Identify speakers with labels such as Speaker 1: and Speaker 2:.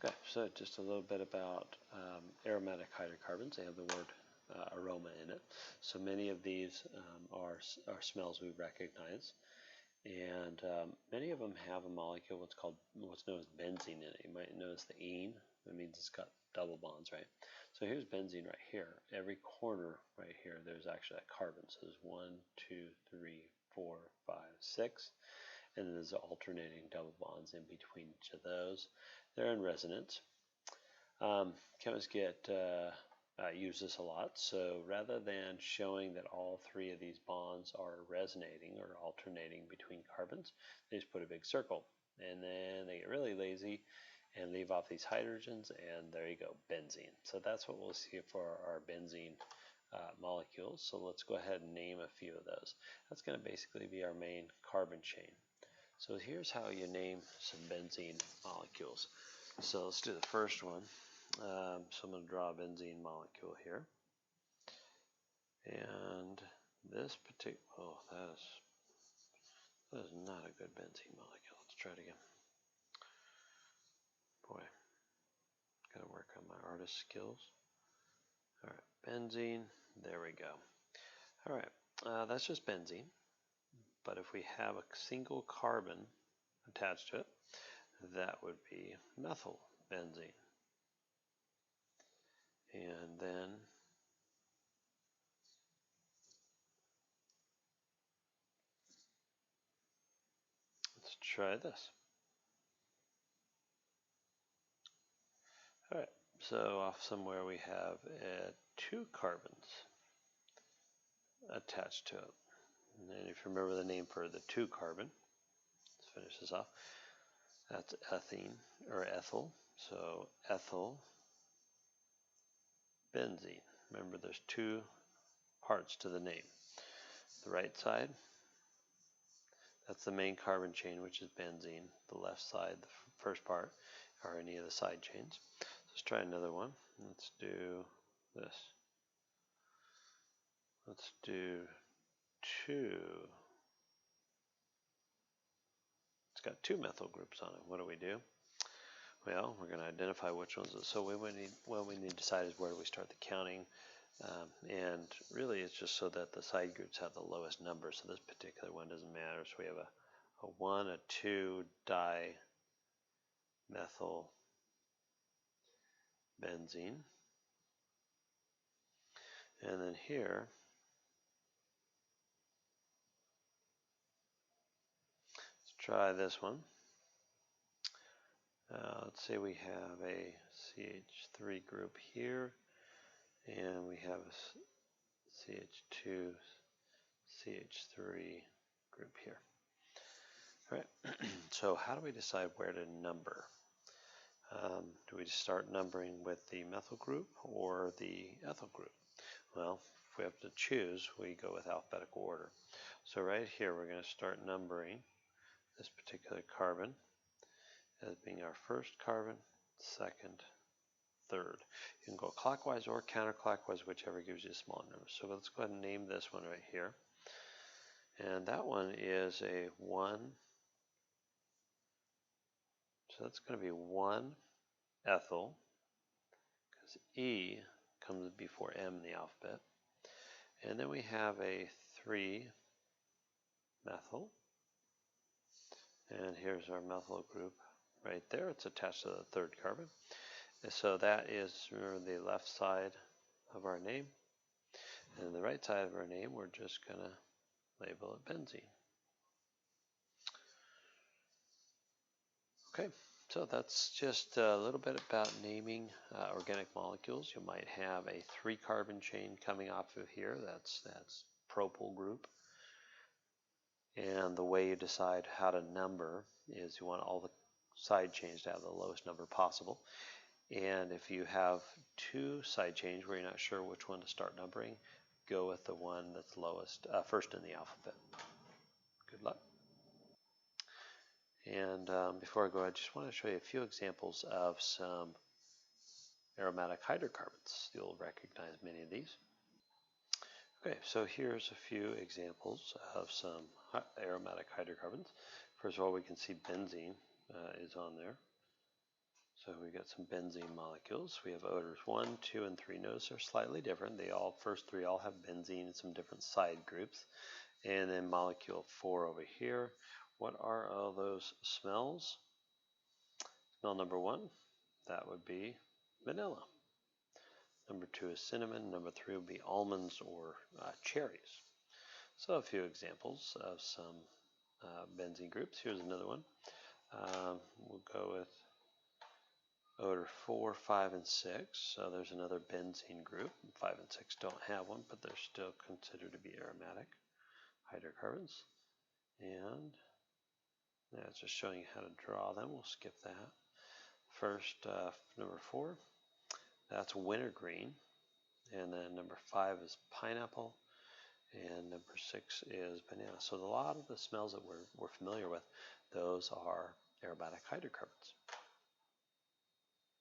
Speaker 1: Okay, so just a little bit about aromatic hydrocarbons. They have the word aroma in it. So many of these are smells we recognize, and many of them have a molecule what's known as benzene in it. You might notice the ene. That means it's got double bonds, right? So here's benzene right here. Every corner right here, there's actually a carbon. So there's 1, 2, 3, 4, 5, 6. And then there's alternating double bonds in between each of those. They're in resonance. Chemists use this a lot. So rather than showing that all three of these bonds are resonating or alternating between carbons, they just put a big circle. And then they get really lazy and leave off these hydrogens, and there you go, benzene. So that's what we'll see for our benzene molecules. So let's go ahead and name a few of those. That's going to basically be our main carbon chain. So here's how you name some benzene molecules. So let's do the first one. So I'm going to draw a benzene molecule here. And this particular, oh, that is not a good benzene molecule. Let's try it again. Boy, gotta work on my artist skills. All right, benzene, there we go. All right, that's just benzene. But if we have a single carbon attached to it, that would be methyl benzene. And then let's try this. All right, so off somewhere we have 2 carbons attached to it. And then if you remember the name for the 2 carbon, let's finish this off. That's ethene or ethyl. So ethyl benzene. Remember, there's 2 parts to the name. The right side, that's the main carbon chain, which is benzene. The left side, the first part, are any of the side chains. Let's try another one. Let's do this. Let's do 2. It's got 2 methyl groups on it. What do? Well, we're going to identify which ones. So what we need to decide is where do we start the counting. And really it's just so that the side groups have the lowest number. So this particular one doesn't matter. So we have a 1, a 2 dimethyl benzene. And then here, let's try this one. Let's say we have a CH3 group here, and we have a CH2, CH3 group here. All right, so how do we decide where to number? Do we start numbering with the methyl group or the ethyl group? Well, if we have to choose, we go with alphabetical order. So right here, we're going to start numbering this particular carbon as being our first carbon, second, third. You can go clockwise or counterclockwise, whichever gives you a small number. So let's go ahead and name this one right here. And that one is a 1. So that's going to be 1 ethyl, because E comes before M in the alphabet. And then we have a 3 methyl. And here's our methyl group right there. It's attached to the 3rd carbon. And so that is, remember, the left side of our name. And the right side of our name, we're just going to label it benzene. Okay, so that's just a little bit about naming organic molecules. You might have a 3 carbon chain coming off of here. That's propyl group. And the way you decide how to number is you want all the side chains to have the lowest number possible. And if you have 2 side chains where you're not sure which one to start numbering, go with the one that's lowest, first in the alphabet. Good luck. And before I go, I just want to show you a few examples of some aromatic hydrocarbons. You'll recognize many of these. Okay, so here's a few examples of some aromatic hydrocarbons. First of all, we can see benzene is on there. So we got some benzene molecules. We have odors 1, 2, and 3. Notice they're slightly different. First three all have benzene and some different side groups. And then molecule 4 over here. What are all those smells? Smell number 1, that would be vanilla. Number 2 is cinnamon. Number 3 would be almonds or cherries. So a few examples of some benzene groups. Here's another one. We'll go with odor 4, 5, and 6. So there's another benzene group. 5 and 6 don't have one, but they're still considered to be aromatic hydrocarbons. And that's just showing you how to draw them. We'll skip that. First, number 4, that's wintergreen. And then number 5 is pineapple. And number 6 is banana. So a lot of the smells that we're familiar with, those are aromatic hydrocarbons.